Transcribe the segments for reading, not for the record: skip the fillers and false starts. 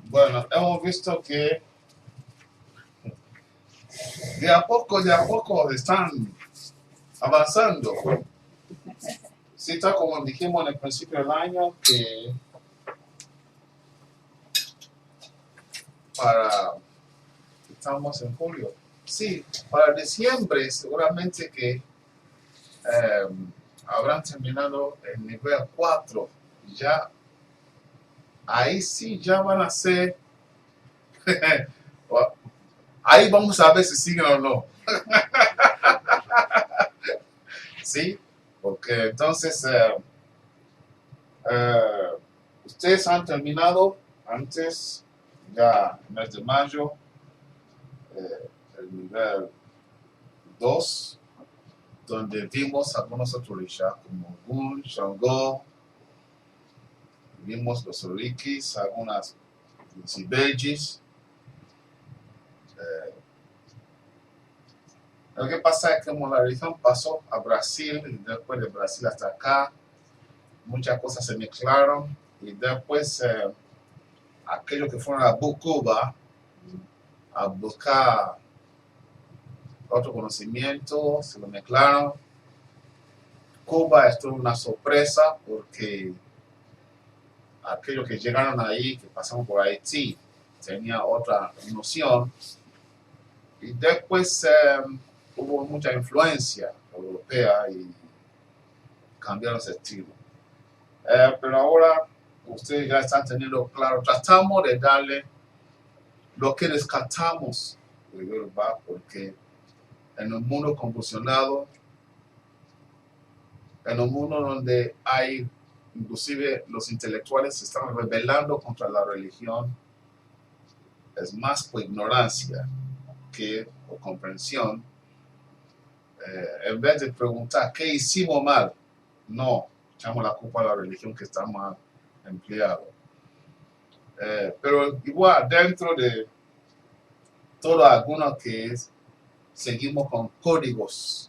Bueno, hemos visto que de a poco están avanzando. Sí, tal como dijimos en el principio del año, que estamos en julio, sí, para diciembre seguramente que habrán terminado el nivel 4. Ya, ahí sí ya van a ser, ahí vamos a ver si siguen o no. Sí, porque entonces ustedes han terminado antes, ya en el mes de mayo, el nivel 2, donde vimos algunos otros rishas como Gun, Shango, vimos los Orikis, algunas Sibelgis. Lo que pasa es que como la religión pasó a Brasil y después de Brasil hasta acá, muchas cosas se mezclaron y después aquellos que fueron a Cuba a buscar otro conocimiento, se lo mezclaron. Cuba es toda una sorpresa porque aquellos que llegaron ahí, que pasaron por Haití, tenía otra noción. Y después hubo mucha influencia europea y cambiaron ese estilo. Pero ahora ustedes ya están teniendo claro, tratamos de darle lo que rescatamos de Yoruba, porque en un mundo convulsionado, en un mundo donde hay, inclusive los intelectuales se están rebelando contra la religión, es más por ignorancia que por comprensión. En vez de preguntar qué hicimos mal, no, echamos la culpa a la religión que está mal empleada. Pero igual, dentro de todo algunos que seguimos con códigos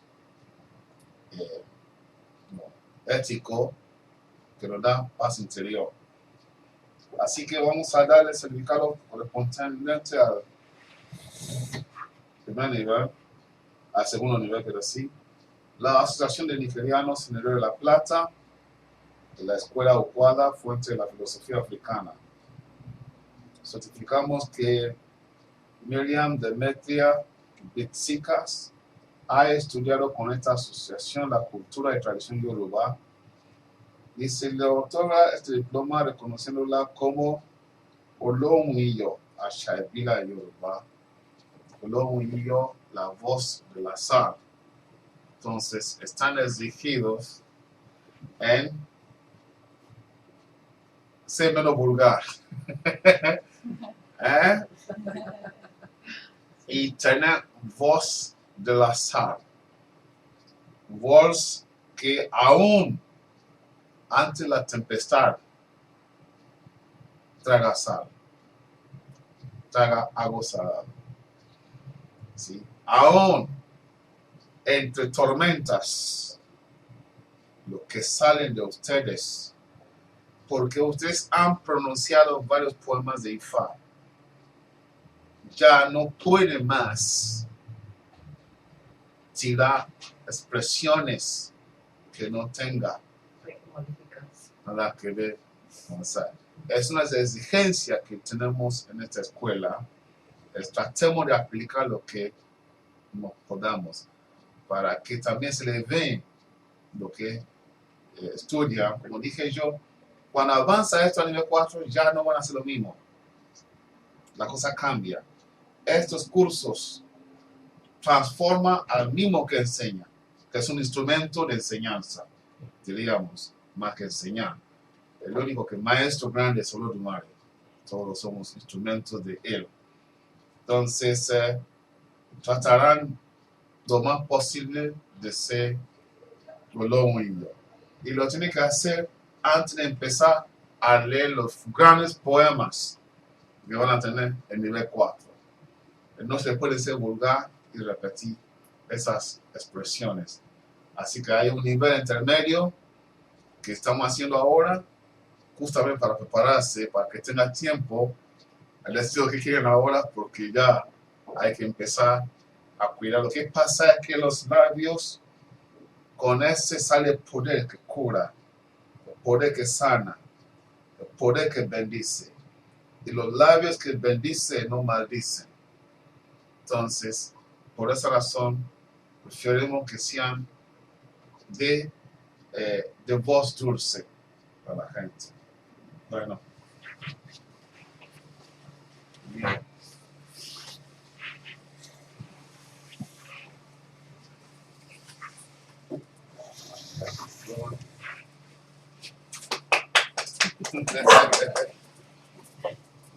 éticos que nos dan paz interior. Así que vamos a darle el significado correspondiente al primer nivel, al segundo nivel, pero sí. La Asociación de Nigerianos en el Río de la Plata, de la Escuela Okwada, fuente de la filosofía africana. Certificamos que Miriam Demetria Bitsikas ha estudiado con esta asociación la cultura y tradición yoruba y se le otorga este diploma reconociéndola como Olohun-Iyọ̀, Àṣà Ìbílẹ̀ Yoruba. Olohun-Iyọ̀, la voz del azar. Entonces, están exigidos en ser menos vulgar. Y tener voz del azar. Voz que aún ante la tempestad traga sal, traga agua salada. ¿Sí? Aún entre tormentas, lo que salen de ustedes, porque ustedes han pronunciado varios poemas de Ifá, ya no pueden más tirar expresiones que no tengan nada que ver con esa. Es una exigencia que tenemos en esta escuela. Tratemos de aplicar lo que nos podamos para que también se le ve lo que estudian. Como dije yo, cuando avanza esto a nivel 4 ya no van a hacer lo mismo. La cosa cambia. Estos cursos transforman al mismo que enseña, que es un instrumento de enseñanza, diríamos, más que enseñar. El único que maestro grande es Olodumare. Todos somos instrumentos de él. Entonces, tratarán lo más posible de ser Olohun-Iyọ̀. Y lo tienen que hacer antes de empezar a leer los grandes poemas que van a tener el nivel 4. No se puede ser vulgar y repetir esas expresiones. Así que hay un nivel intermedio que estamos haciendo ahora, justamente para prepararse, para que tenga tiempo al estilo que quieren ahora, porque ya hay que empezar a cuidar. Lo que pasa es que los labios, con ese sale el poder que cura, el poder que sana, el poder que bendice. Y los labios que bendicen no maldicen. Entonces, por esa razón, preferimos que sean de voz dulce para la gente. Bueno. Bien.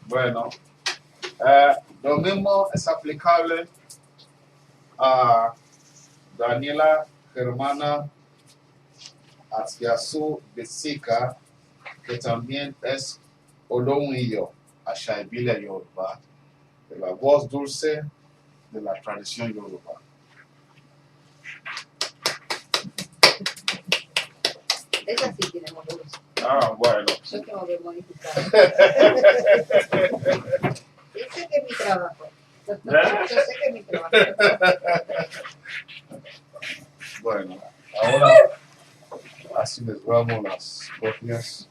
Bueno, lo mismo es aplicable a Daniela Germana Asiasu Besika, que también es Olóhùn-Iyọ̀, àṣà ìbílẹ̀ Yorùbá, de la voz dulce de la tradición Yoruba. Esa sí tiene dulce. Ah, bueno. Yo tengo que modificar. Ese que es mi trabajo. Yo sé que es mi trabajo. Bueno, ahora así les damos las copias.